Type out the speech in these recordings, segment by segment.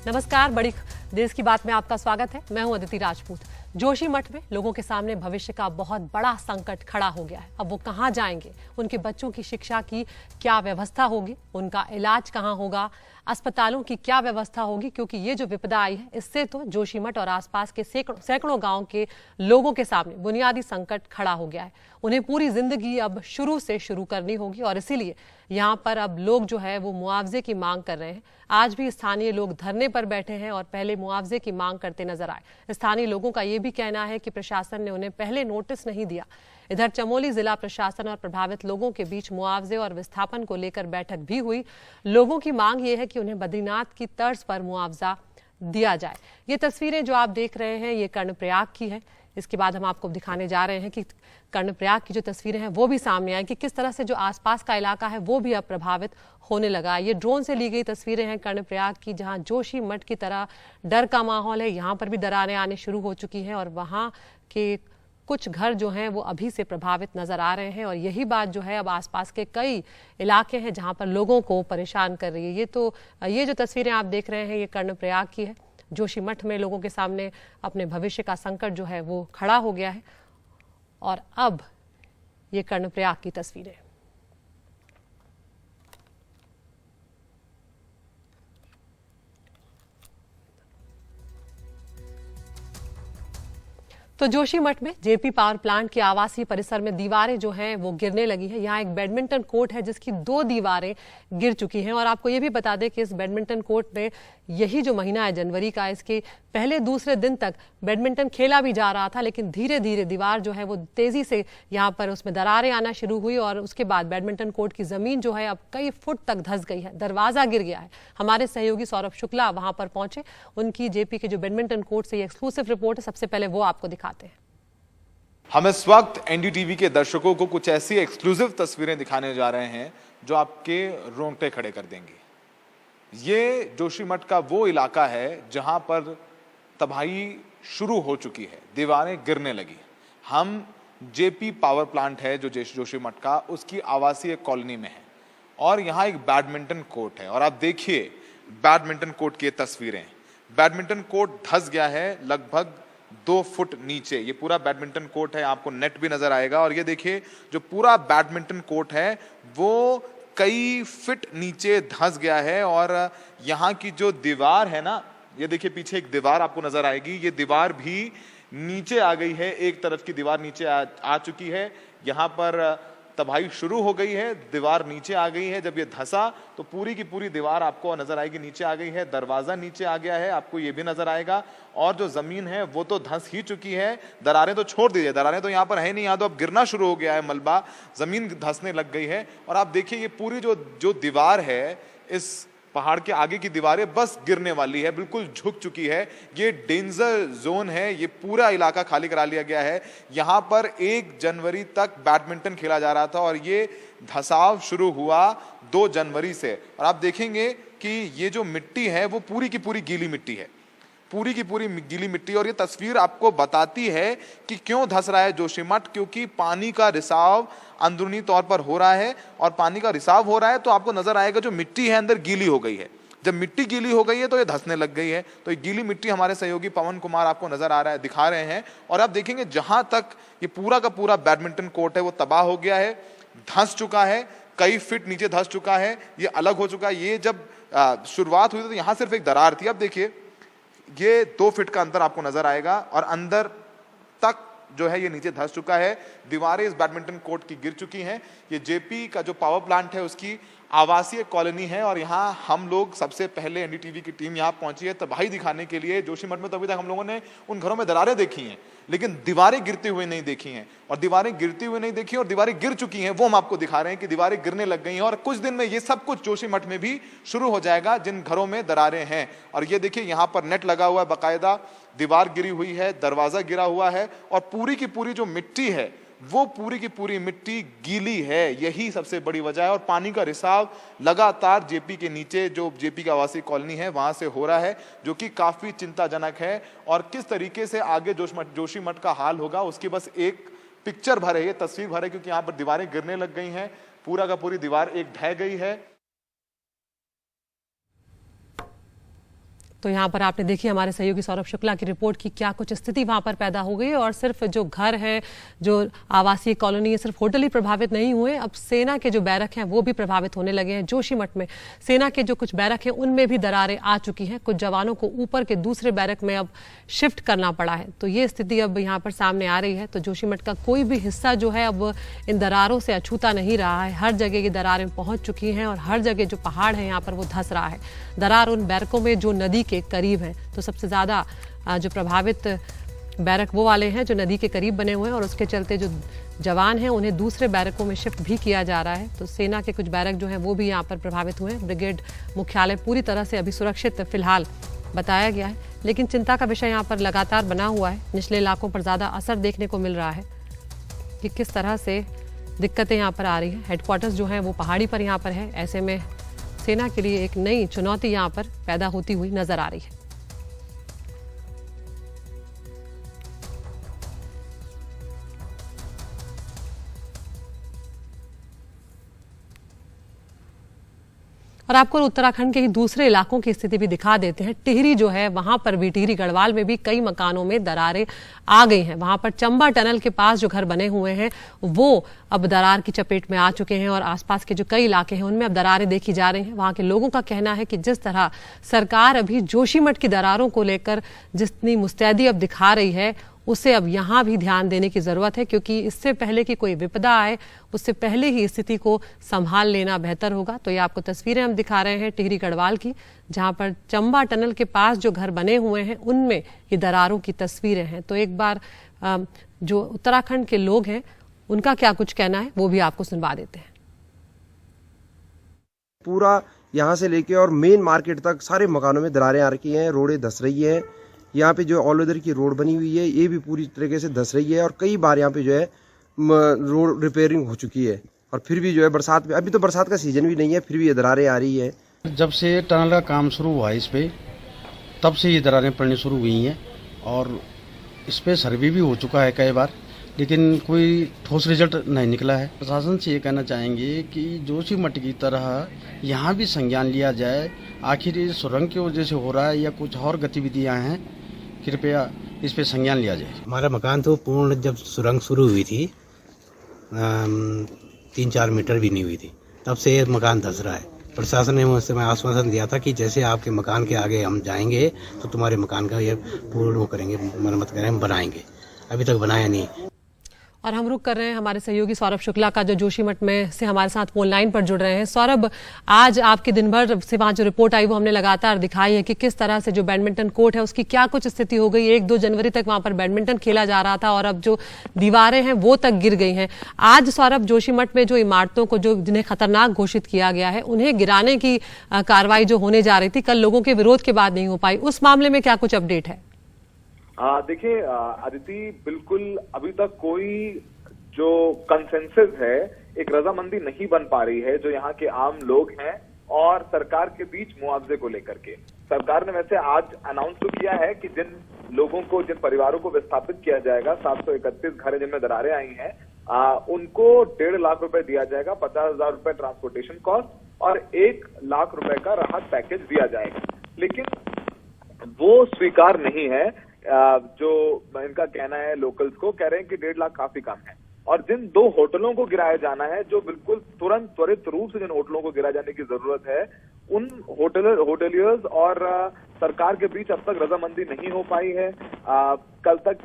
नमस्कार, बड़ी देश की बात में आपका स्वागत है। मैं हूं अदिति राजपूत। जोशीमठ में लोगों के सामने भविष्य का बहुत बड़ा संकट खड़ा हो गया है। अब वो कहां जाएंगे? उनके बच्चों की शिक्षा की क्या व्यवस्था होगी? उनका इलाज कहां होगा? अस्पतालों की क्या व्यवस्था होगी? क्योंकि ये जो विपदा आई है, इससे तो जोशीमठ और आसपास के सैकड़ों गांव के लोगों के सामने बुनियादी संकट खड़ा हो गया है। उन्हें पूरी जिंदगी अब शुरू से शुरू करनी होगी और इसीलिए यहाँ पर अब लोग जो है वो मुआवजे की मांग कर रहे हैं। आज भी स्थानीय लोग धरने पर बैठे हैं और पहले मुआवजे की मांग करते नजर आए। स्थानीय लोगों का ये भी कहना है कि प्रशासन ने उन्हें पहले नोटिस नहीं दिया। इधर चमोली जिला प्रशासन और प्रभावित लोगों के बीच मुआवजे और विस्थापन को लेकर बैठक भी हुई। लोगों की मांग ये है कि उन्हें बद्रीनाथ की तर्ज पर मुआवजा दिया जाए। ये तस्वीरें जो आप देख रहे हैं ये कर्णप्रयाग की है। इसके बाद हम आपको दिखाने जा रहे हैं कि कर्णप्रयाग की जो तस्वीरें हैं वो भी सामने आई कि किस तरह से जो आसपास का इलाका है वो भी अब प्रभावित होने लगा। ये ड्रोन से ली गई तस्वीरें हैं कर्णप्रयाग की, जहां जोशीमठ की तरह डर का माहौल है। यहाँ पर भी दरारें आने शुरू हो चुकी हैं और वहाँ के कुछ घर जो हैं वो अभी से प्रभावित नजर आ रहे हैं और यही बात जो है अब आसपास के कई इलाके हैं जहां पर लोगों को परेशान कर रही है। ये जो तस्वीरें आप देख रहे हैं ये कर्णप्रयाग की है। जोशीमठ में लोगों के सामने अपने भविष्य का संकट जो है वो खड़ा हो गया है और अब ये कर्णप्रयाग की तस्वीरें। तो जोशीमठ में जेपी पावर प्लांट के आवासीय परिसर में दीवारें जो हैं वो गिरने लगी है। यहाँ एक बैडमिंटन कोर्ट है जिसकी 2 दीवारें गिर चुकी हैं और आपको ये भी बता दें कि इस बैडमिंटन कोर्ट में यही जो महीना है जनवरी का, इसके पहले दूसरे दिन तक बैडमिंटन खेला भी जा रहा था, लेकिन धीरे धीरे दीवार जो है वो तेजी से यहाँ पर उसमें दरारें आना शुरू हुई और उसके बाद बैडमिंटन कोर्ट की जमीन जो है अब कई फुट तक धंस गई है। दरवाजा गिर गया है। हमारे सहयोगी सौरभ शुक्ला वहां पर पहुंचे। उनकी जेपी के जो बैडमिंटन कोर्ट से ये एक्सक्लूसिव रिपोर्ट है, सबसे पहले वो आपको दिखाते हैं। हम इस वक्त एनडीटीवी के दर्शकों को कुछ ऐसी एक्सक्लूसिव तस्वीरें दिखाने जा रहे हैं जो आपके रोंगटे खड़े कर देंगे। ये जोशीमठ का वो इलाका है जहां पर तबाही शुरू हो चुकी है, दीवारें गिरने लगी। हम जेपी पावर प्लांट है जो जोशीमठ का, उसकी आवासीय कॉलोनी में है और यहाँ एक बैडमिंटन कोर्ट है और आप देखिए बैडमिंटन कोर्ट की तस्वीरें। बैडमिंटन कोर्ट धंस गया है लगभग 2 फुट नीचे। ये पूरा बैडमिंटन कोर्ट है, आपको नेट भी नजर आएगा और ये देखिए जो पूरा बैडमिंटन कोर्ट है वो कई फीट नीचे धंस गया है और यहाँ की जो दीवार है ना, ये देखिए पीछे एक दीवार आपको नजर आएगी, ये दीवार भी नीचे आ गई है। एक तरफ की दीवार नीचे आ चुकी है। यहाँ पर तबाही शुरू हो गई है, दीवार नीचे आ गई है। जब ये धंसा तो पूरी की पूरी दीवार आपको नजर आएगी नीचे आ गई है। दरवाजा नीचे आ गया है, आपको ये भी नजर आएगा और जो जमीन है वो तो धंस ही चुकी है। दरारें तो छोड़ दीजिए, दरारें तो यहाँ पर है नहीं, यहाँ तो अब गिरना शुरू हो गया है, मलबा जमीन धंसने लग गई है। और आप देखिए ये पूरी जो दीवार है, इस पहाड़ के आगे की दीवारें बस गिरने वाली है, बिल्कुल झुक चुकी है। ये डेंजर जोन है, ये पूरा इलाका खाली करा लिया गया है। यहाँ पर 1 जनवरी तक बैडमिंटन खेला जा रहा था और ये धंसाव शुरू हुआ 2 जनवरी से। और आप देखेंगे कि ये जो मिट्टी है वो पूरी की पूरी गीली मिट्टी है, पूरी की पूरी गीली मिट्टी। और ये तस्वीर आपको बताती है कि क्यों धंस रहा है जोशीमठ, क्योंकि पानी का रिसाव अंदरूनी तौर पर हो रहा है और पानी का रिसाव हो रहा है तो आपको नजर आएगा जो मिट्टी है अंदर गीली हो गई है। जब मिट्टी गीली हो गई है तो ये धंसने लग गई है। तो ये गीली मिट्टी हमारे सहयोगी पवन कुमार आपको नजर आ रहा है, दिखा रहे हैं। और आप देखेंगे जहां तक ये पूरा का पूरा बैडमिंटन कोर्ट है वो तबाह हो गया है, धंस चुका है, कई फीट नीचे धंस चुका है, ये अलग हो चुका है। ये जब शुरुआत हुई तो यहाँ सिर्फ एक दरार थी, अब देखिए ये 2 फीट का अंतर आपको नजर आएगा और अंदर तक जो है ये नीचे धंस चुका है। दीवारें इस बैडमिंटन कोर्ट की गिर चुकी हैं। ये जेपी का जो पावर प्लांट है उसकी आवासीय कॉलोनी है और यहाँ हम लोग सबसे पहले एनडीटीवी की टीम यहाँ पहुंची है तबाही दिखाने के लिए। जोशीमठ में तो अभी तक हम लोगों ने उन घरों में दरारें देखी हैं लेकिन दीवारें गिरती हुई नहीं देखी हैं और दीवारें गिरती हुई नहीं देखी और दीवारें गिर चुकी हैं वो हम आपको दिखा रहे हैं कि दीवारें गिरने लग गई हैं और कुछ दिन में ये सब कुछ जोशीमठ में भी शुरू हो जाएगा जिन घरों में दरारें हैं। और ये देखिए यहाँ पर नेट लगा हुआ है, बाकायदा दीवार गिरी हुई है, दरवाजा गिरा हुआ है और पूरी की पूरी जो मिट्टी है वो पूरी की पूरी मिट्टी गीली है। यही सबसे बड़ी वजह है और पानी का रिसाव लगातार जेपी के नीचे जो जेपी की आवासीय कॉलोनी है वहां से हो रहा है, जो कि काफी चिंताजनक है। और किस तरीके से आगे जोशीमठ का हाल होगा उसकी बस एक पिक्चर भर है, ये तस्वीर भर है, क्योंकि यहाँ पर दीवारें गिरने लग गई हैं, पूरा का पूरी दीवार एक ढह गई है। तो यहाँ पर आपने देखी हमारे सहयोगी सौरभ शुक्ला की रिपोर्ट की क्या कुछ स्थिति वहां पर पैदा हो गई और सिर्फ जो घर है, जो आवासीय कॉलोनी है, सिर्फ होटल ही प्रभावित नहीं हुए, अब सेना के जो बैरक हैं वो भी प्रभावित होने लगे हैं। जोशीमठ में सेना के जो कुछ बैरक हैं उनमें भी दरारें आ चुकी हैं। कुछ जवानों को ऊपर के दूसरे बैरक में अब शिफ्ट करना पड़ा है। तो ये स्थिति अब यहाँ पर सामने आ रही है। तो जोशीमठ का कोई भी हिस्सा जो है अब इन दरारों से अछूता नहीं रहा है। हर जगह की दरारें पहुंच चुकी हैं और हर जगह जो पहाड़ है यहाँ पर वो धंस रहा है। दरार उन बैरकों में जो नदी के करीब हैं, तो सबसे ज्यादा जो प्रभावित बैरक वो वाले हैं जो नदी के करीब बने हुए हैं और उसके चलते जो जवान हैं उन्हें दूसरे बैरकों में शिफ्ट भी किया जा रहा है। तो सेना के कुछ बैरक जो हैं वो भी यहाँ पर प्रभावित हुए हैं। ब्रिगेड मुख्यालय पूरी तरह से अभी सुरक्षित फिलहाल बताया गया है, लेकिन चिंता का विषय यहाँ पर लगातार बना हुआ है। निचले इलाकों पर ज्यादा असर देखने को मिल रहा है कि किस तरह से दिक्कतें यहाँ पर आ रही हैं। हेडक्वार्टर्स जो हैं वो पहाड़ी पर यहाँ पर है। ऐसे में सेना के लिए एक नई चुनौती यहाँ पर पैदा होती हुई नजर आ रही है। और आपको उत्तराखंड के ही दूसरे इलाकों की स्थिति भी दिखा देते हैं। टिहरी जो है वहां पर भी, टिहरी गढ़वाल में भी कई मकानों में दरारें आ गई हैं। वहां पर चंबा टनल के पास जो घर बने हुए हैं वो अब दरार की चपेट में आ चुके हैं और आसपास के जो कई इलाके हैं उनमें अब दरारें देखी जा रही हैं। वहां के लोगों का कहना है कि जिस तरह सरकार अभी जोशीमठ की दरारों को लेकर जितनी मुस्तैदी अब दिखा रही है, उसे अब यहाँ भी ध्यान देने की जरूरत है, क्योंकि इससे पहले कि कोई विपदा आए उससे पहले ही स्थिति को संभाल लेना बेहतर होगा। तो ये आपको तस्वीरें हम दिखा रहे हैं टिहरी गढ़वाल की, जहां पर चंबा टनल के पास जो घर बने हुए हैं उनमें ये दरारों की तस्वीरें हैं। तो एक बार जो उत्तराखंड के लोग हैं उनका क्या कुछ कहना है वो भी आपको सुनवा देते हैं। पूरा यहाँ से लेके और मेन मार्केट तक सारे मकानों में दरारें आ रखी हैं, रोडें धंस रही है। यहाँ पे जो ऑल वेदर की रोड बनी हुई है ये भी पूरी तरीके से धंस रही है और कई बार यहाँ पे जो है रोड रिपेयरिंग हो चुकी है और फिर भी जो है बरसात में, अभी तो बरसात का सीजन भी नहीं है, फिर भी ये दरारें आ रही है। जब से टनल का काम शुरू हुआ इस पे, तब से ये दरारें पड़नी शुरू हुई हैं और इस पे सर्वे भी हो चुका है कई बार, लेकिन कोई ठोस रिजल्ट नहीं निकला है। प्रशासन से ये कहना चाहेंगे कि जोशीमठ की तरह यहाँ भी संज्ञान लिया जाए। आखिर ये सुरंग की वजह से हो रहा है या कुछ और गतिविधियाँ हैं, कृपया इस पे संज्ञान लिया जाए। हमारा मकान तो पूर्ण जब सुरंग शुरू हुई थी 3-4 मीटर भी नहीं हुई थी, तब से ये मकान धंस रहा है। प्रशासन ने मुझसे आश्वासन दिया था कि जैसे आपके मकान के आगे हम जाएंगे तो तुम्हारे मकान का ये पूर्ण वो करेंगे, मरम्मत करेंगे, बनाएंगे। अभी तक बनाया नहीं। और हम रुक कर रहे हैं हमारे सहयोगी सौरभ शुक्ला का, जो जोशीमठ में से हमारे साथ फोन लाइन पर जुड़ रहे हैं। सौरभ, आज आपके दिन भर से वहां जो रिपोर्ट आई वो हमने लगातार दिखाई है कि किस तरह से जो बैडमिंटन कोर्ट है उसकी क्या कुछ स्थिति हो गई। 1-2 जनवरी तक वहां पर बैडमिंटन खेला जा रहा था और अब जो दीवारें हैं वो तक गिर गई हैं। आज सौरभ, जोशीमठ में जो इमारतों को, जो जिन्हें खतरनाक घोषित किया गया है, उन्हें गिराने की कार्रवाई जो होने जा रही थी, कल लोगों के विरोध के बाद नहीं हो पाई, उस मामले में क्या कुछ अपडेट है? देखिए अदिति, बिल्कुल अभी तक कोई जो कंसेंसस है, एक रजामंदी नहीं बन पा रही है जो यहाँ के आम लोग हैं और सरकार के बीच मुआवजे को लेकर के। सरकार ने वैसे आज अनाउंस तो किया है कि जिन लोगों को, जिन परिवारों को विस्थापित किया जाएगा, 731 घर जिनमें दरारें आई हैं, उनको 1.5 लाख रुपए दिया जाएगा, 50,000 रुपए ट्रांसपोर्टेशन कॉस्ट और 1 लाख रुपए का राहत पैकेज दिया जाएगा। लेकिन वो स्वीकार नहीं है। जो इनका कहना है, लोकल्स को कह रहे हैं कि 1.5 लाख काफी कम है और जिन 2 होटलों को गिराया जाना है, जो बिल्कुल तुरंत त्वरित रूप से जिन होटलों को गिराए जाने की जरूरत है, उन होटलियर्स और सरकार के बीच अब तक रजामंदी नहीं हो पाई है। कल तक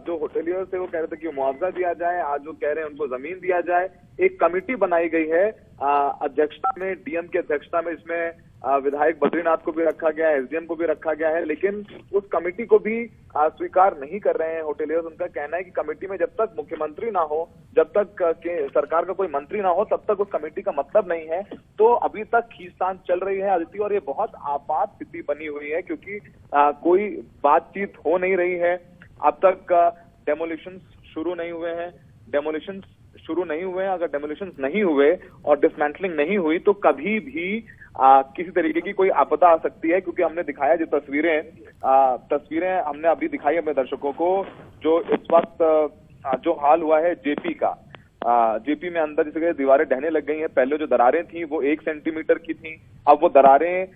जो होटलियर्स थे वो कह रहे थे कि मुआवजा दिया जाए, आज वो कह रहे हैं उनको जमीन दिया जाए। एक कमेटी बनाई गई है अध्यक्षता में, डीएम की अध्यक्षता में, इसमें विधायक बद्रीनाथ को भी रखा गया है, एसडीएम को भी रखा गया है, लेकिन उस कमेटी को भी स्वीकार नहीं कर रहे हैं होटलियर्स। उनका कहना है कि कमेटी में जब तक मुख्यमंत्री ना हो, जब तक सरकार का कोई मंत्री ना हो, तब तक उस कमेटी का मतलब नहीं है। तो अभी तक खींचतान चल रही है अदिति, और ये बहुत आपात स्थिति बनी हुई है क्योंकि कोई बातचीत हो नहीं रही है। अब तक डेमोलिशन शुरू नहीं हुए हैं, अगर डेमोलिशन नहीं हुए और डिसमेंटलिंग नहीं हुई तो कभी भी किसी तरीके की कोई आपदा आ सकती है। क्योंकि हमने दिखाया जो तस्वीरें हमने अभी दिखाई अपने दर्शकों को, जो इस वक्त जो हाल हुआ है जेपी का, जेपी में अंदर जैसे दीवारें ढहने लग गई हैं। पहले जो दरारें थी वो 1 सेंटीमीटर की थी, अब वो दरारें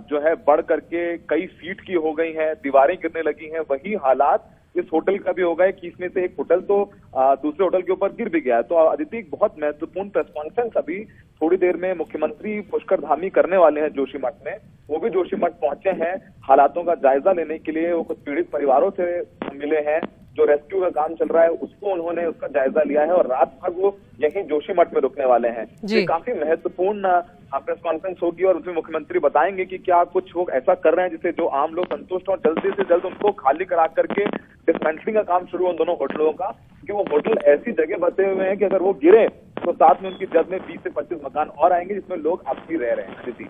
जो है बढ़ करके कई फीट की हो गई हैं, दीवारें गिरने लगी हैं। वही हालात इस होटल का भी हो गया कि इसमें से एक होटल तो दूसरे होटल के ऊपर गिर भी गया। तो अदिति, एक बहुत महत्वपूर्ण प्रेस कॉन्फ्रेंस अभी थोड़ी देर में मुख्यमंत्री पुष्कर धामी करने वाले हैं जोशीमठ में। वो भी जोशीमठ पहुंचे हैं हालातों का जायजा लेने के लिए। वो कुछ पीड़ित परिवारों से मिले हैं, जो रेस्क्यू का काम चल रहा है उसको उन्होंने उसका जायजा लिया है और रात भर वो यहीं जोशीमठ में रुकने वाले हैं। ये काफी महत्वपूर्ण प्रेस कॉन्फ्रेंस होगी और उसमें मुख्यमंत्री बताएंगे कि क्या कुछ लोग ऐसा कर रहे हैं जिससे जो आम लोग संतुष्ट हो, जल्दी से जल्द उनको खाली करा करके डिसमेंटलिंग का काम शुरू हो उन दोनों होटलों का, क्योंकि वो होटल ऐसी जगह बसे हुए हैं कि अगर वो गिरे तो साथ में उनकी जद में 20 से 25 मकान और आएंगे जिसमें लोग अब भी रह रहे हैं।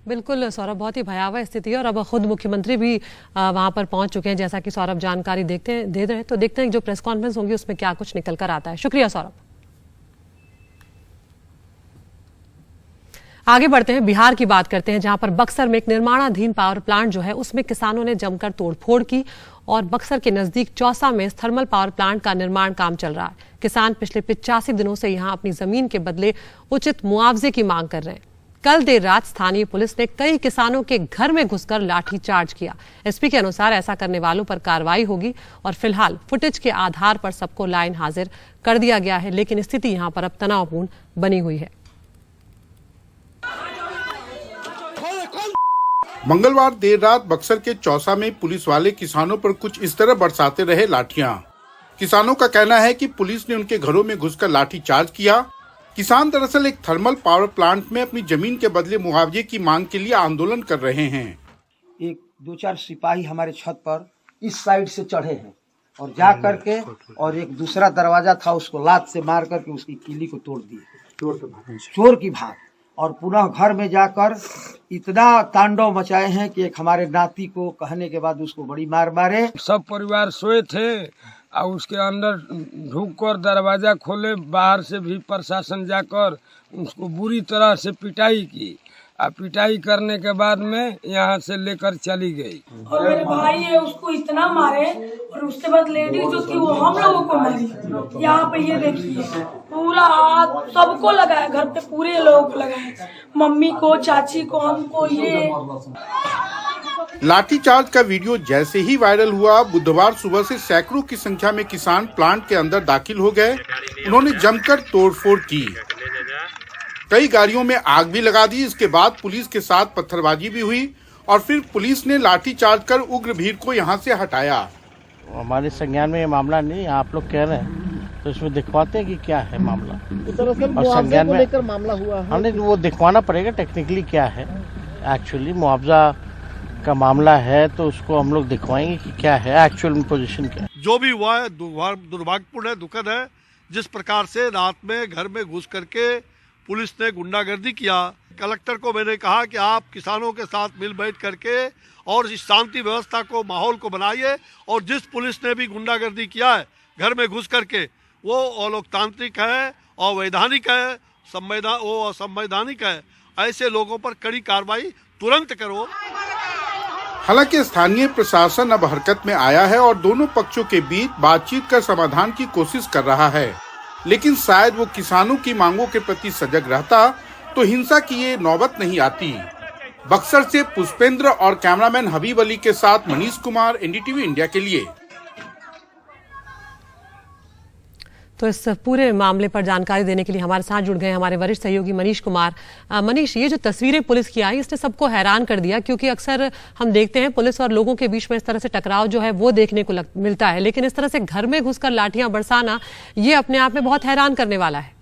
बिल्कुल सौरभ, बहुत ही भयावह स्थिति है और अब खुद मुख्यमंत्री भी वहां पर पहुंच चुके हैं, जैसा कि सौरभ जानकारी दे रहे हैं। तो देखते हैं जो प्रेस कॉन्फ्रेंस होगी उसमें क्या कुछ निकल कर आता है। शुक्रिया सौरभ। आगे बढ़ते हैं, बिहार की बात करते हैं, जहां पर बक्सर में एक निर्माणाधीन पावर प्लांट जो है उसमें किसानों ने जमकर तोड़फोड़ की और बक्सर के नजदीक चौसा में थर्मल पावर प्लांट का निर्माण काम चल रहा है। किसान पिछले 85 दिनों से यहां अपनी जमीन के बदले उचित मुआवजे की मांग कर रहे हैं। कल देर रात स्थानीय पुलिस ने कई किसानों के घर में घुसकर लाठीचार्ज किया। एसपी के अनुसार ऐसा करने वालों पर कार्रवाई होगी और फिलहाल फुटेज के आधार पर सबको लाइन हाजिर कर दिया गया है, लेकिन स्थिति यहां पर अब तनावपूर्ण बनी हुई है। मंगलवार देर रात बक्सर के चौसा में पुलिस वाले किसानों पर कुछ इस तरह बरसाते रहे लाठियां। किसानों का कहना है कि पुलिस ने उनके घरों में घुसकर लाठीचार्ज किया। किसान दरअसल एक थर्मल पावर प्लांट में अपनी जमीन के बदले मुआवजे की मांग के लिए आंदोलन कर रहे हैं। एक 2-4 सिपाही हमारे छत पर इस साइड से चढ़े हैं और जा करके और एक दूसरा दरवाजा था उसको लात से मार करके उसकी किली को तोड़ दिए, चोर की भाग। और पुनः घर में जाकर इतना तांडव मचाए हैं कि एक हमारे नाती को कहने के बाद उसको बड़ी मार मारे। सब परिवार सोए थे और उसके अंदर ढुककर दरवाजा खोले, बाहर से भी प्रशासन जाकर उसको बुरी तरह से पिटाई की और पिटाई करने के बाद में यहाँ से लेकर चली गई। और मेरे भाई है उसको इतना मारे और उसके बाद लेडीज जो थी वो हम लोगों को मारी। यहाँ पे ये देखिए पूरा हाथ सबको लगाया, घर पे पूरे लोगों को लगाया, मम्मी को, चाची को, हमको। ये लाठीचार्ज का वीडियो जैसे ही वायरल हुआ, बुधवार सुबह से सैकड़ों की संख्या में किसान प्लांट के अंदर दाखिल हो गए। उन्होंने जमकर तोड़फोड़ की, कई गाड़ियों में आग भी लगा दी। इसके बाद पुलिस के साथ पत्थरबाजी भी हुई और फिर पुलिस ने लाठीचार्ज कर उग्र भीड़ को यहां से हटाया। हमारे संज्ञान में ये मामला नहीं, आप लोग कह रहे हैं तो इसमें दिखवाते हैं कि क्या है मामला। और संज्ञान में लेकर मामला हुआ है, हमने वो दिखवाना पड़ेगा टेक्निकली क्या है। एक्चुअली मुआवजा का मामला है तो उसको हम लोग दिखवाएंगे कि क्या है एक्चुअल पोजीशन क्या है। जो भी हुआ है दुर्भाग्यपूर्ण है, दुखद है। जिस प्रकार से रात में घर में घुस करके पुलिस ने गुंडागर्दी किया, कलेक्टर को मैंने कहा कि आप किसानों के साथ मिल बैठ करके और इस शांति व्यवस्था को, माहौल को बनाइए। और जिस पुलिस ने भी गुंडागर्दी किया है घर में घुस करके, वो अलोकतांत्रिक है, अवैधानिक है, असंवैधानिक है। ऐसे लोगों पर कड़ी कार्रवाई तुरंत करो। हालांकि स्थानीय प्रशासन अब हरकत में आया है और दोनों पक्षों के बीच बातचीत कर समाधान की कोशिश कर रहा है, लेकिन शायद वो किसानों की मांगों के प्रति सजग रहता तो हिंसा की ये नौबत नहीं आती। बक्सर से पुष्पेंद्र और कैमरामैन हबीब अली के साथ मनीष कुमार, एनडीटीवी इंडिया के लिए। तो इस पूरे मामले पर जानकारी देने के लिए हमारे साथ जुड़ गए हमारे वरिष्ठ सहयोगी मनीष कुमार। मनीष, ये जो तस्वीरें पुलिस की आई इसने सबको हैरान कर दिया, क्योंकि अक्सर हम देखते हैं पुलिस और लोगों के बीच में इस तरह से टकराव जो है वो देखने को मिलता है, लेकिन इस तरह से घर में घुसकर लाठियां बरसाना ये अपने आप में बहुत हैरान करने वाला है।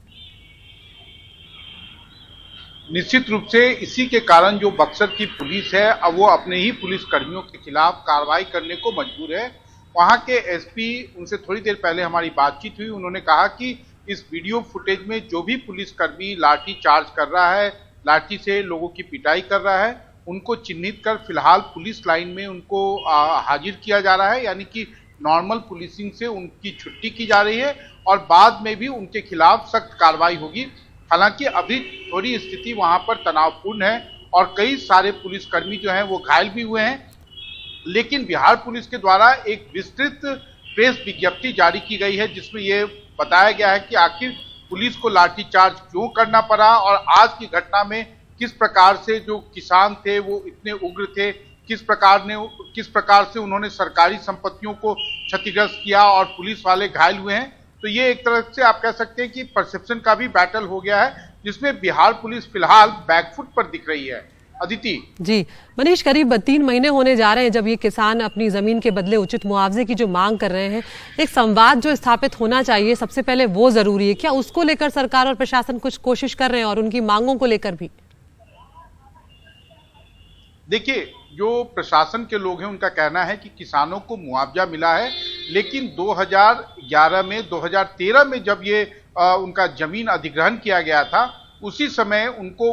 निश्चित रूप से इसी के कारण जो बक्सर की पुलिस है अब वो अपने ही पुलिस कर्मियों के खिलाफ कार्रवाई करने को मजबूर है। वहां के एसपी, उनसे थोड़ी देर पहले हमारी बातचीत हुई, उन्होंने कहा कि इस वीडियो फुटेज में जो भी पुलिसकर्मी लाठी चार्ज कर रहा है, लाठी से लोगों की पिटाई कर रहा है, उनको चिन्हित कर फिलहाल पुलिस लाइन में उनको हाजिर किया जा रहा है, यानी कि नॉर्मल पुलिसिंग से उनकी छुट्टी की जा रही है और बाद में भी उनके खिलाफ सख्त कार्रवाई होगी। हालांकि अभी थोड़ी स्थिति वहां पर तनावपूर्ण है और कई सारे पुलिसकर्मी जो हैं वो घायल भी हुए हैं, लेकिन बिहार पुलिस के द्वारा एक विस्तृत प्रेस विज्ञप्ति जारी की गई है जिसमें ये बताया गया है कि आखिर पुलिस को लाठीचार्ज क्यों करना पड़ा और आज की घटना में किस प्रकार से जो किसान थे वो इतने उग्र थे, किस प्रकार से उन्होंने सरकारी संपत्तियों को क्षतिग्रस्त किया और पुलिस वाले घायल हुए हैं। तो ये एक तरह से आप कह सकते हैं कि परसेप्शन का भी बैटल हो गया है, जिसमें बिहार पुलिस फिलहाल बैकफुट पर दिख रही है। अदिति जी, मनीष, करीब 3 महीने होने जा रहे हैं जब ये किसान अपनी जमीन के बदले उचित मुआवजे की जो मांग कर रहे हैं। एक संवाद जो स्थापित होना चाहिए सबसे पहले वो जरूरी है, क्या उसको लेकर सरकार और प्रशासन कुछ कोशिश कर रहे हैं और उनकी मांगों को लेकर भी? देखिए, जो प्रशासन के लोग हैं उनका कहना है कि किसानों को मुआवजा मिला है, लेकिन 2011 में 2013 में जब ये उनका जमीन अधिग्रहण किया गया था, उसी समय उनको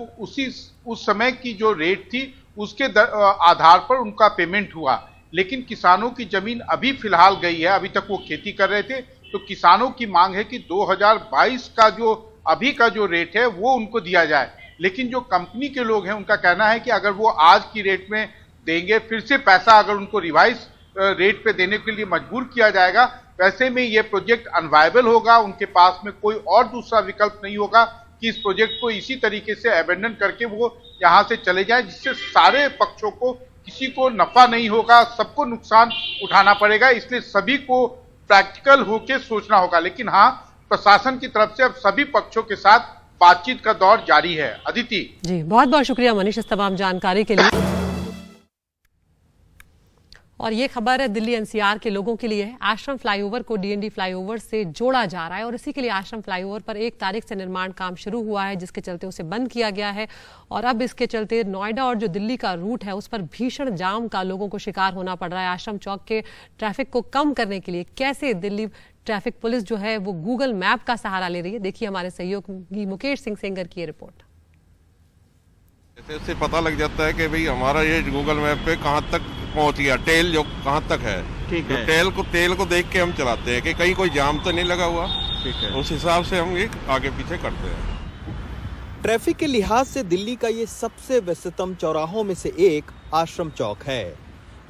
उस समय की जो रेट थी उसके आधार पर उनका पेमेंट हुआ। लेकिन किसानों की जमीन अभी फिलहाल गई है, अभी तक वो खेती कर रहे थे, तो किसानों की मांग है कि 2022 का जो अभी का जो रेट है वो उनको दिया जाए। लेकिन जो कंपनी के लोग हैं उनका कहना है कि अगर वो आज की रेट में देंगे, फिर से पैसा अगर उनको रिवाइज रेट पे देने के लिए मजबूर किया जाएगा, वैसे में ये प्रोजेक्ट अनवायबल होगा। उनके पास में कोई और दूसरा विकल्प नहीं होगा कि इस प्रोजेक्ट को इसी तरीके से अबेंडन करके वो यहाँ से चले जाए, जिससे सारे पक्षों को, किसी को नफा नहीं होगा, सबको नुकसान उठाना पड़ेगा। इसलिए सभी को प्रैक्टिकल होके सोचना होगा। लेकिन हाँ, प्रशासन की तरफ से अब सभी पक्षों के साथ बातचीत का दौर जारी है। अदिति जी, बहुत बहुत शुक्रिया मनीष इस तमाम जानकारी के लिए। और ये खबर है दिल्ली एनसीआर के लोगों के लिए है। आश्रम फ्लाईओवर को डीएनडी फ्लाईओवर से जोड़ा जा रहा है और इसी के लिए आश्रम फ्लाईओवर पर 1 तारीख से निर्माण काम शुरू हुआ है, जिसके चलते उसे बंद किया गया है। और अब इसके चलते नोएडा और जो दिल्ली का रूट है उस पर भीषण जाम का लोगों को शिकार होना पड़ रहा है। आश्रम चौक के ट्रैफिक को कम करने के लिए कैसे दिल्ली ट्रैफिक पुलिस जो है वो गूगल मैप का सहारा ले रही है, देखिए हमारे सहयोगी मुकेश सिंह सेंगर की ये रिपोर्ट। इससे पता लग जाता है कि भाई हमारा ये गूगल मैप पे कहाँ तक पहुँच गया, टेल जो कहाँ तक है। ठीक है, तेल को देख के हम चलाते हैं कि कहीं कोई जाम तो नहीं लगा हुआ। ठीक है, उस हिसाब से हम ये आगे पीछे करते हैं। ट्रैफिक के लिहाज से दिल्ली का ये सबसे व्यस्ततम चौराहों में से एक आश्रम चौक है।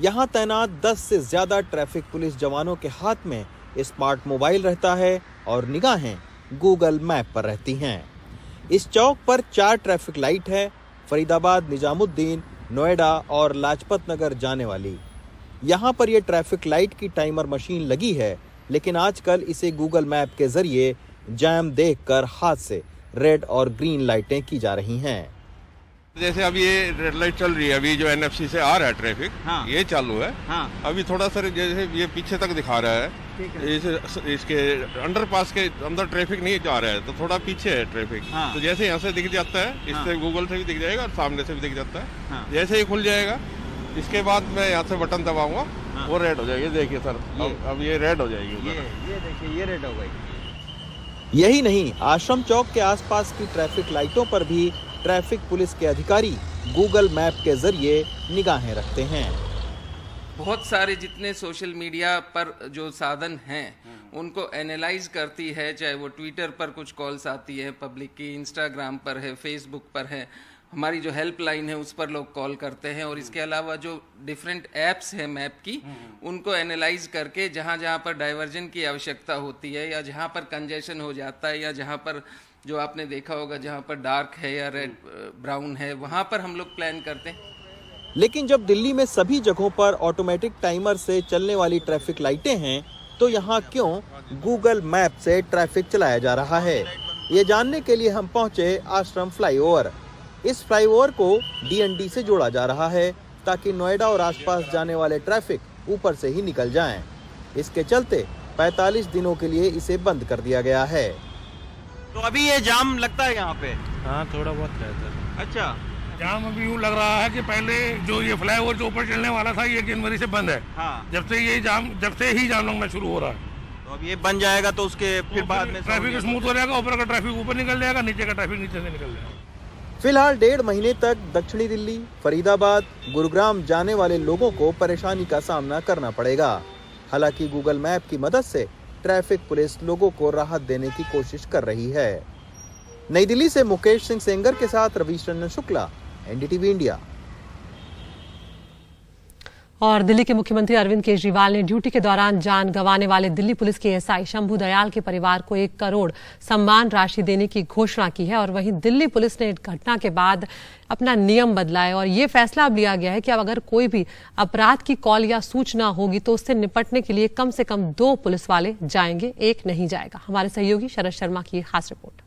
यहाँ तैनात 10 से ज्यादा ट्रैफिक पुलिस जवानों के हाथ में स्मार्ट मोबाइल रहता है और निगाहें गूगल मैप पर रहती हैं। इस चौक पर 4 ट्रैफिक लाइट है, फरीदाबाद, निजामुद्दीन, नोएडा और लाजपत नगर जाने वाली। यहाँ पर यह ट्रैफिक लाइट की टाइमर मशीन लगी है, लेकिन आजकल इसे गूगल मैप के जरिए जैम देखकर हाथ से रेड और ग्रीन लाइटें की जा रही हैं। जैसे अभी ये रेड लाइट चल रही है, अभी जो एनएफसी से आ रहा है ट्रैफिक, हाँ, ये चालू है। हाँ, अभी थोड़ा सा जैसे ये पीछे तक दिखा रहा है, इसके अंडरपास के अंदर ट्रैफिक नहीं जा रहा है, तो थोड़ा पीछे है ट्रैफिक। हाँ, तो जैसे यहाँ से दिख जाता है, इससे गूगल से भी दिख जाएगा और सामने से भी दिख जाता है। हाँ, जैसे ही खुल जाएगा, इसके बाद मैं यहाँ से बटन दबाऊंगा, हाँ, वो रेड हो जाएगी। देखिए सर, अब ये रेड हो जाएगी। ये देखिए, ये रेड हो गई। यही नहीं, आश्रम चौक के आसपास की ट्रैफिक लाइटों पर भी ट्रैफिक पुलिस के अधिकारी गूगल मैप के जरिए निगाहें रखते हैं। बहुत सारे जितने सोशल मीडिया पर जो साधन हैं उनको एनालाइज करती है, चाहे वो ट्विटर पर कुछ कॉल्स आती है पब्लिक की, इंस्टाग्राम पर है, फेसबुक पर है, हमारी जो हेल्पलाइन है उस पर लोग कॉल करते हैं, और इसके अलावा जो डिफरेंट ऐप्स हैं मैप की, उनको एनालाइज करके जहाँ जहाँ पर डाइवर्जन की आवश्यकता होती है या जहाँ पर कंजेशन हो जाता है या जहाँ पर जो आपने देखा होगा जहाँ पर डार्क है या रेड ब्राउन है, वहाँ पर हम लोग प्लान करते हैं। लेकिन जब दिल्ली में सभी जगहों पर ऑटोमेटिक टाइमर से चलने वाली ट्रैफिक लाइटें हैं, तो यहाँ क्यों गूगल मैप से ट्रैफिक चलाया जा रहा है, ये जानने के लिए हम पहुँचे आश्रम फ्लाईओवर। इस फ्लाईओवर को डीएनडी से जोड़ा जा रहा है ताकि नोएडा और आसपास जाने वाले ट्रैफिक ऊपर से ही निकल जाएं। इसके चलते 45 दिनों के लिए इसे बंद कर दिया गया है। तो अभी ये जाम लगता है यहाँ पे? हाँ, थोड़ा बहुत रहता है। अच्छा, जाम अभी यूँ लग रहा है कि पहले जो ये फ्लाईओवर जो ऊपर चलने वाला था ये जनवरी से बंद है। हाँ, जब से ही जाम लगना शुरू हो रहा है। तो अब ये बन जाएगा तो उसके फिर बाद में ट्रैफिक स्मूथ हो जाएगा, ऊपर का ट्रैफिक ऊपर निकल जाएगा, नीचे का ट्रैफिक नीचे से निकल जाएगा। फिलहाल 1.5 महीने तक दक्षिणी दिल्ली, फरीदाबाद, गुरुग्राम जाने वाले लोगों को परेशानी का सामना करना पड़ेगा। हालांकि गूगल मैप की मदद से ट्रैफिक पुलिस लोगों को राहत देने की कोशिश कर रही है। नई दिल्ली से मुकेश सिंह सेंगर के साथ रवीश रंजन शुक्ला, एनडीटीवी इंडिया। और दिल्ली के मुख्यमंत्री अरविंद केजरीवाल ने ड्यूटी के दौरान जान गंवाने वाले दिल्ली पुलिस के एएसआई शंभू दयाल के परिवार को 1 करोड़ सम्मान राशि देने की घोषणा की है। और वहीं दिल्ली पुलिस ने घटना के बाद अपना नियम बदला है और ये फैसला अब लिया गया है कि अब अगर कोई भी अपराध की कॉल या सूचना होगी तो उससे निपटने के लिए कम से कम 2 पुलिस वाले जाएंगे, 1 नहीं जाएगा। हमारे सहयोगी शरद शर्मा की खास रिपोर्ट।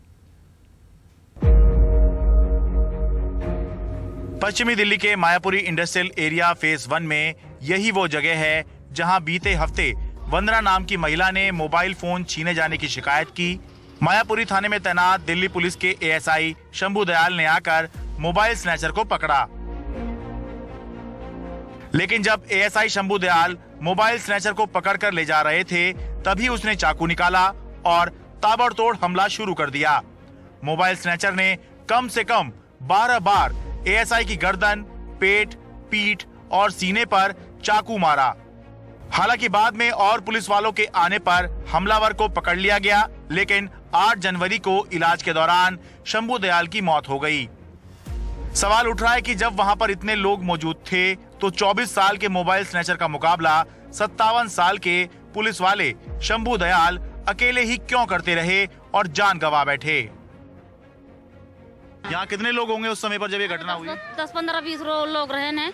पश्चिमी दिल्ली के मायापुरी इंडस्ट्रियल एरिया फेज 1 में यही वो जगह है जहां बीते हफ्ते वंदना नाम की महिला ने मोबाइल फोन छीने जाने की शिकायत की। मायापुरी थाने में तैनात दिल्ली पुलिस के एएसआई शंभू दयाल ने आकर मोबाइल स्नैचर को पकड़ा। लेकिन जब ASI Shambhu Dayal mobile snatcher को पकड़कर ले जा रहे थे तभी उसने चाकू निकाला और ताबड़तोड़ हमला शुरू कर दिया। मोबाइल स्नैचर ने कम से कम 12 बार एएसआई की गर्दन, पेट, पीठ और सीने पर चाकू मारा। हालांकि बाद में और पुलिस वालों के आने पर हमलावर को पकड़ लिया गया, लेकिन 8 जनवरी को इलाज के दौरान शंभू दयाल की मौत हो गई। सवाल उठ रहा है कि जब वहां पर इतने लोग मौजूद थे तो 24 साल के मोबाइल स्नैचर का मुकाबला 57 साल के पुलिस वाले शंभू दयाल अकेले ही क्यों करते रहे और जान गंवा बैठे। यहाँ कितने लोग होंगे उस समय पर जब ये घटना हुई? 10-15-20 लोग रहे ने।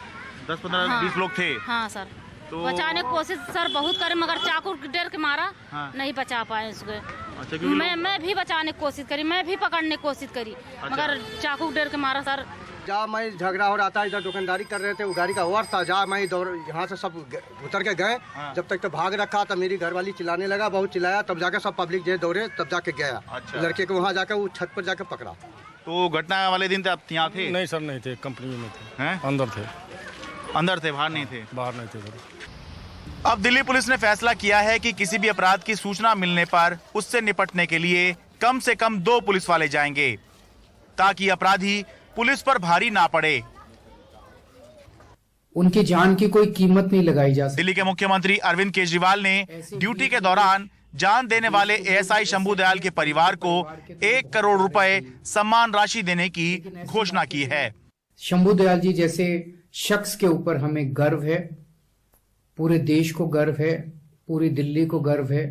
10-15-20 लोग थे। हाँ सर, तो बचाने की कोशिश सर बहुत करे मगर चाकू डेर के मारा। हाँ। नहीं बचा पाए उसको। अच्छा, मैं भी बचाने की कोशिश करी, मैं भी पकड़ने की कोशिश करी। अच्छा। मगर चाकू डेर के मारा सर। जहाँ मैं झगड़ा हो रहा था, इधर दुकानदारी कर रहे थे, वो गाड़ी का ओवर था, जहाँ मैं यहाँ से सब उतर के गए। हाँ। जब तक तो भाग रखा तब मेरी घरवाली चिल्लाने लगा, बहुत चिल्लाया, तब जाके सब पब्लिक जो दौड़े तब जाके गया। अच्छा। लड़के को वहाँ जाकर वो छत पर जाके पकड़ा। तो घटना वाले दिन आप यहाँ थे? नहीं सर, नहीं थे, कंपनी में थे। हैं? अंदर थे। अंदर थे, बाहर नहीं थे? बाहर नहीं थे सर। अब दिल्ली पुलिस ने फैसला किया है कि किसी भी अपराध की सूचना मिलने पर उससे निपटने के लिए कम से कम 2 पुलिस वाले जाएंगे ताकि अपराधी पुलिस पर भारी ना पड़े। उनकी जान की कोई कीमत नहीं लगाई जा सकती। दिल्ली के मुख्यमंत्री अरविंद केजरीवाल ने ड्यूटी के दौरान जान देने वाले एएसआई शंभू दयाल के परिवार को 1 करोड़ रुपए सम्मान राशि देने की घोषणा की है। शंभू दयाल जी जैसे शख्स के ऊपर हमें गर्व है, पूरे देश को गर्व है, पूरी दिल्ली को गर्व है।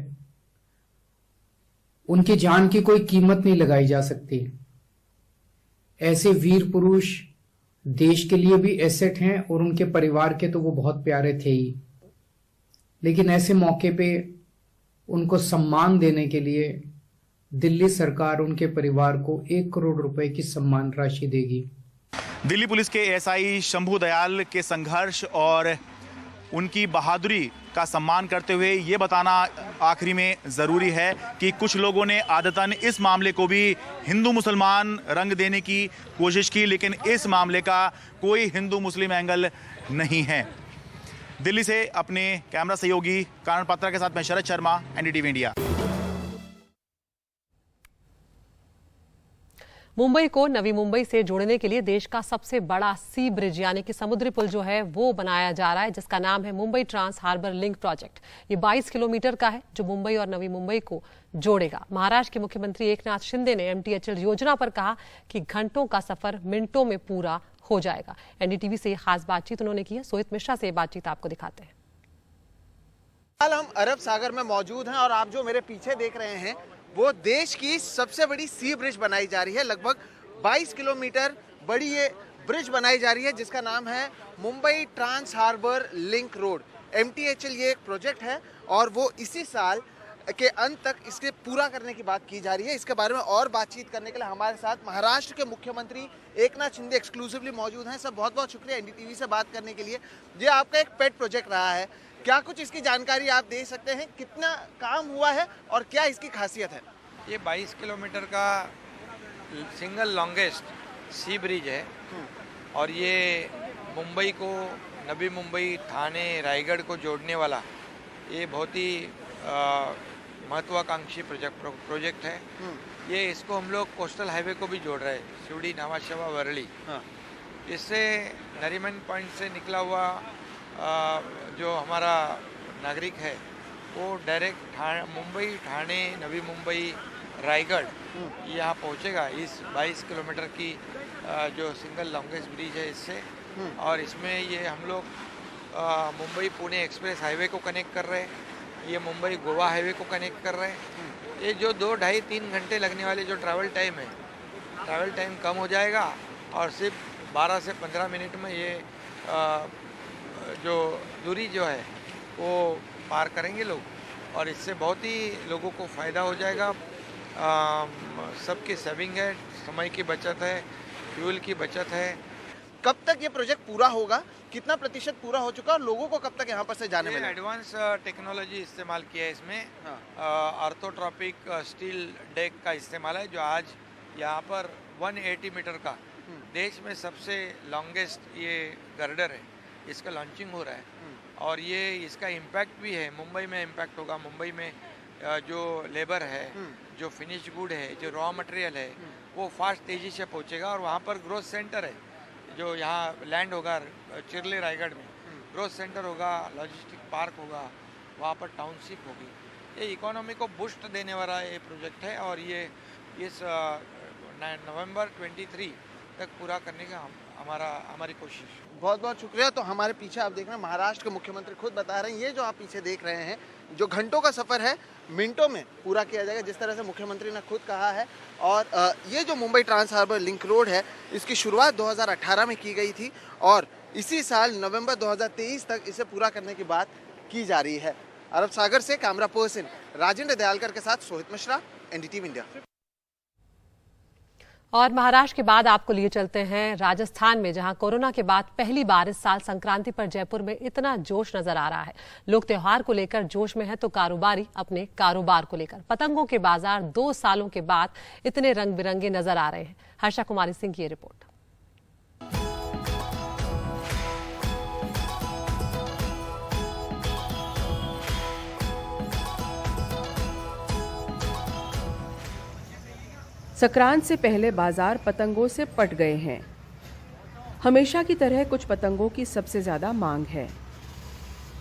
उनकी जान की कोई कीमत नहीं लगाई जा सकती। ऐसे वीर पुरुष देश के लिए भी एसेट हैं और उनके परिवार के तो वो बहुत प्यारे थे ही, लेकिन ऐसे मौके पे उनको सम्मान देने के लिए दिल्ली सरकार उनके परिवार को 1 करोड़ रुपए की सम्मान राशि देगी। दिल्ली पुलिस के एएसआई शंभू दयाल के संघर्ष और उनकी बहादुरी का सम्मान करते हुए ये बताना आखिरी में ज़रूरी है कि कुछ लोगों ने आदतन इस मामले को भी हिंदू मुसलमान रंग देने की कोशिश की, लेकिन इस मामले का कोई हिंदू मुस्लिम एंगल नहीं है। दिल्ली से अपने कैमरा सहयोगी कारण पात्रा के साथ मैं शरद शर्मा, एनडीटीवी इंडिया। मुंबई को नवी मुंबई से जोड़ने के लिए देश का सबसे बड़ा सी ब्रिज यानी कि समुद्री पुल जो है वो बनाया जा रहा है, जिसका नाम है Mumbai trans harbour link project. ये 22 किलोमीटर का है जो मुंबई और नवी मुंबई को जोड़ेगा। महाराष्ट्र के मुख्यमंत्री एकनाथ शिंदे ने MTHL योजना पर कहा कि घंटों का सफर मिनटों में पूरा हो जाएगा। एनडीटीवी से खास बातचीत उन्होंने की है। सोहित मिश्रा से ये बातचीत आपको दिखाते हैं। हाल हम अरब सागर में मौजूद हैं और आप जो मेरे पीछे देख रहे हैं वो देश की सबसे बड़ी सी ब्रिज बनाई जा रही है। लगभग 22 किलोमीटर बड़ी ये ब्रिज बनाई जा रही है जिसका नाम है Mumbai trans harbour link road. MTHL ये एक प्रोजेक्ट है और वो इसी साल के अंत तक इसके पूरा करने की बात की जा रही है। इसके बारे में और बातचीत करने के लिए हमारे साथ महाराष्ट्र के मुख्यमंत्री एकनाथ शिंदे एक्सक्लूसिवली मौजूद हैं। सब बहुत बहुत शुक्रिया NDTV से बात करने के लिए। ये आपका एक पेट प्रोजेक्ट रहा है, क्या कुछ इसकी जानकारी आप दे सकते हैं? कितना काम हुआ है और क्या इसकी खासियत है? ये 22 किलोमीटर का सिंगल लॉन्गेस्ट सी ब्रिज है और ये मुंबई को नवी मुंबई, ठाणे, रायगढ़ को जोड़ने वाला ये बहुत ही महत्वाकांक्षी प्रोजेक्ट है। ये इसको हम लोग कोस्टल हाईवे को भी जोड़ रहे हैं, शिवड़ी, नावाशवा, वरली। इससे नरीमन पॉइंट से निकला हुआ जो हमारा नागरिक है वो डायरेक्ट मुंबई, ठाणे, नवी मुंबई, रायगढ़ यहाँ पहुँचेगा इस 22 किलोमीटर की जो सिंगल लॉन्गेस्ट ब्रिज है इससे। और इसमें ये हम लोग मुंबई पुणे एक्सप्रेस हाईवे को कनेक्ट कर रहे हैं, ये मुंबई गोवा हाईवे को कनेक्ट कर रहे हैं। ये जो 2, ढाई, 3 घंटे लगने वाले जो ट्रैवल टाइम है, ट्रैवल टाइम कम हो जाएगा और सिर्फ 12 से 15 मिनट में ये जो दूरी जो है वो पार करेंगे लोग, और इससे बहुत ही लोगों को फ़ायदा हो जाएगा। सबकी सेविंग है, समय की बचत है, फ्यूल की बचत है। कब तक ये प्रोजेक्ट पूरा होगा, कितना प्रतिशत पूरा हो चुका और लोगों को कब तक यहाँ पर से जाने मिलेगा? एडवांस टेक्नोलॉजी इस्तेमाल किया है इसमें। ऑर्थोट्रॉपिक स्टील डेक का इस्तेमाल है, जो आज यहाँ पर 180 मीटर का देश में सबसे लॉन्गेस्ट ये गर्डर है, इसका लॉन्चिंग हो रहा है। और ये इसका इम्पैक्ट भी है, मुंबई में इम्पैक्ट होगा। मुंबई में जो लेबर है, जो फिनिश गुड है, जो रॉ मटेरियल है, वो फास्ट तेज़ी से पहुँचेगा। और वहाँ पर ग्रोथ सेंटर है, जो यहाँ लैंड होगा चिरले रायगढ़ में, ग्रोथ सेंटर होगा, लॉजिस्टिक पार्क होगा, वहाँ पर टाउनशिप होगी। ये इकोनॉमी को बूस्ट देने वाला ये प्रोजेक्ट है, और ये इस नवंबर 23 तक पूरा करने का हमारी कोशिश। बहुत बहुत शुक्रिया। तो हमारे पीछे आप देख रहे हैं, महाराष्ट्र के मुख्यमंत्री खुद बता रहे हैं, ये जो आप पीछे देख रहे हैं, जो घंटों का सफ़र है, मिनटों में पूरा किया जाएगा, जिस तरह से मुख्यमंत्री ने खुद कहा है। और ये जो Mumbai trans harbour link road है, इसकी शुरुआत 2018 में की गई थी और इसी साल नवंबर 2023 तक इसे पूरा करने की बात की जा रही है। अरब सागर से कैमरा पर्सन राजेंद्र दयालकर के साथ सोहित मिश्रा, एनडीटीवी इंडिया। और महाराष्ट्र के बाद आपको लिए चलते हैं राजस्थान में, जहां कोरोना के बाद पहली बार इस साल संक्रांति पर जयपुर में इतना जोश नजर आ रहा है। लोग त्योहार को लेकर जोश में हैं तो कारोबारी अपने कारोबार को लेकर। पतंगों के बाजार 2 सालों के बाद इतने रंग बिरंगे नजर आ रहे हैं। हर्षा कुमारी सिंह की ये रिपोर्ट। संक्रांत से पहले बाजार पतंगों से पट गए हैं। हमेशा की तरह कुछ पतंगों की सबसे ज्यादा मांग है।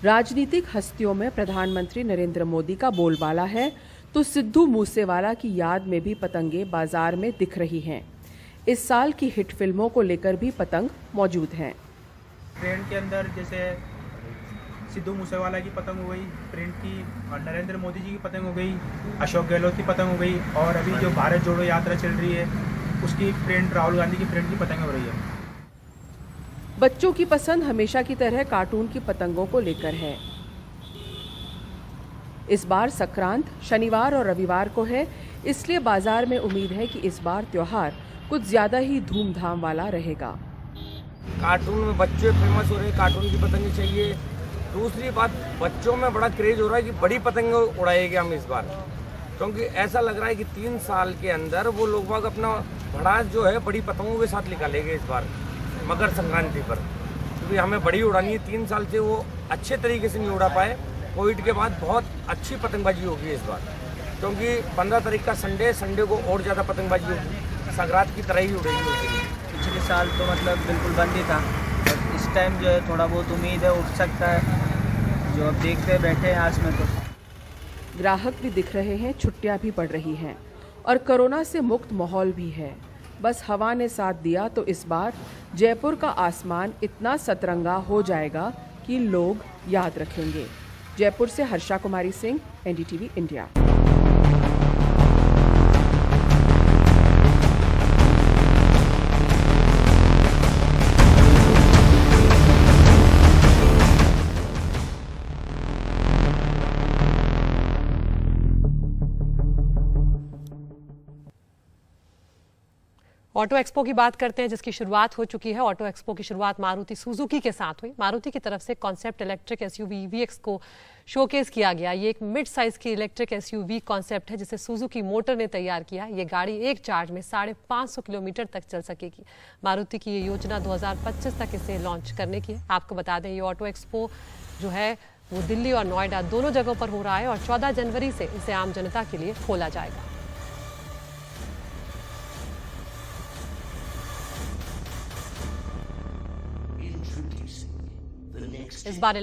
राजनीतिक हस्तियों में प्रधानमंत्री नरेंद्र मोदी का बोलबाला है, तो सिद्धू मूसेवाला की याद में भी पतंगे बाजार में दिख रही हैं। इस साल की हिट फिल्मों को लेकर भी पतंग मौजूद हैं। ट्रेंड के अंदर जैसे सिद्धू मूसेवाला की पतंग हो गई, प्रिंट की, और नरेंद्र मोदी जी की पतंग हो गई, अशोक गहलोत की पतंग हो गई, और अभी जो भारत जोड़ो यात्रा चल रही है उसकी प्रिंट, राहुल गांधी की प्रिंट की पतंग हो रही है। बच्चों की पसंद हमेशा की तरह कार्टून की पतंगों को लेकर है। इस बार संक्रांत शनिवार और रविवार को है, इसलिए बाजार में उम्मीद है कि इस बार त्योहार कुछ ज्यादा ही धूमधाम वाला रहेगा। कार्टून में बच्चे फेमस हो रहे हैं, कार्टून की पतंगे चाहिए। दूसरी बात, बच्चों में बड़ा क्रेज हो रहा है कि बड़ी पतंगे उड़ाएंगे हम इस बार, क्योंकि ऐसा लग रहा है कि 3 साल के अंदर वो लोग बाग अपना भड़ास जो है बड़ी पतंगों के साथ निकालेंगे इस बार मकर संक्रांति पर, क्योंकि हमें बड़ी उड़ानी है। 3 साल से वो अच्छे तरीके से नहीं उड़ा पाए। कोविड के बाद बहुत अच्छी पतंगबाजी होगी इस बार, क्योंकि 15 तारीख का संडे को और ज़्यादा पतंगबाजी होगी, संक्रांत की तरह ही उड़ेगी उस दिन। पिछले साल तो मतलब बिल्कुल बंद ही था, और इस टाइम जो है थोड़ा बहुत उम्मीद है उठ सकता है, जो अब देखते बैठे हैं आस में। तो ग्राहक भी दिख रहे हैं, छुट्टियां भी पड़ रही हैं और कोरोना से मुक्त माहौल भी है। बस हवा ने साथ दिया तो इस बार जयपुर का आसमान इतना सतरंगा हो जाएगा कि लोग याद रखेंगे। जयपुर से Harsha Kumari Singh, NDTV India. Auto expo की बात करते हैं, जिसकी शुरुआत हो चुकी है। ऑटो एक्सपो की शुरुआत मारुति सुजुकी के साथ हुई। मारुति की तरफ से कॉन्सेप्ट इलेक्ट्रिक एसयूवी ईवीएक्स को शोकेस किया गया। ये एक मिड साइज की इलेक्ट्रिक एसयूवी कॉन्सेप्ट है, जिसे सुजुकी मोटर ने तैयार किया। ये गाड़ी एक चार्ज में 550 किलोमीटर तक चल सकेगी। मारुति की ये योजना 2025 तक इसे लॉन्च करने की है। आपको बता दें, ये ऑटो एक्सपो जो है वो दिल्ली और नोएडा दोनों जगहों पर हो रहा है और 14 जनवरी से इसे आम जनता के लिए खोला जाएगा। इस बार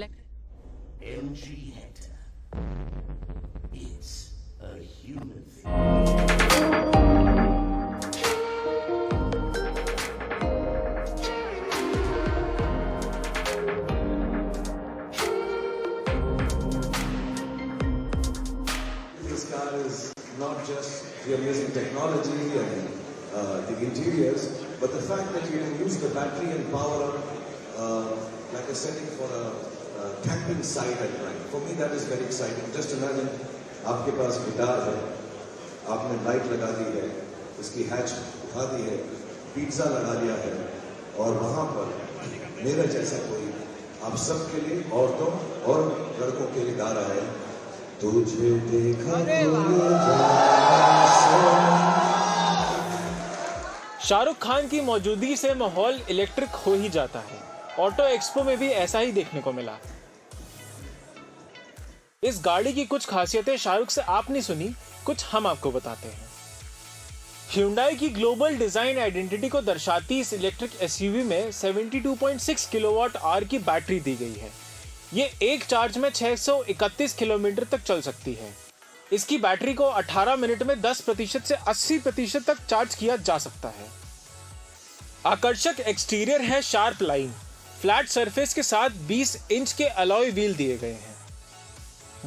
the amazing technology and the interiors, but the fact that you can use the battery and power like a setting for a camping site at night. For me, that is very exciting. Just imagine, आपके पास guitar है, आपने light लगा दी है, इसकी hatch उठा दी है, pizza लगा दिया है, और वहाँ पर मेरा जैसा कोई आप सबके लिए, औरतों और लड़कों के लिए गा रहा है, तुझे देखा शाहरुख खान की मौजूदगी से माहौल इलेक्ट्रिक हो ही जाता है। ऑटो एक्सपो में भी ऐसा ही देखने को मिला। इस गाड़ी की कुछ खासियतें शाहरुख से आपने सुनी, कुछ हम आपको बताते हैं। Hyundai की ग्लोबल डिजाइन आइडेंटिटी को दर्शाती इस इलेक्ट्रिक एसयूवी में 72.6 किलोवाट आवर की बैटरी दी गई है। ये एक चार्ज में 631 किलोमीटर तक चल सकती है। इसकी बैटरी को 18 मिनट में 10% से 80% तक चार्ज किया जा सकता है। आकर्षक एक्सटीरियर है शार्प लाइन, फ्लैट सरफेस के साथ 20 इंच के अलॉय व्हील दिए गए हैं।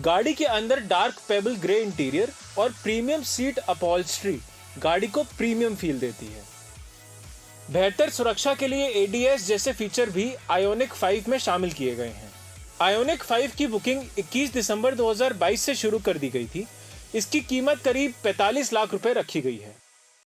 गाड़ी के अंदर डार्क पेबल ग्रे इंटीरियर और प्रीमियम सीट अपॉल्स्ट्री गाड़ी को प्रीमियम फील देती है। बेहतर सुरक्षा के लिए एडीएस जैसे फीचर भी आयोनिक 5 में शामिल किए गए हैं। आयोनिक 5 की बुकिंग 21 दिसंबर 2022 से शुरू कर दी गई थी। इसकी कीमत करीब 45 लाख रुपए रखी गई है।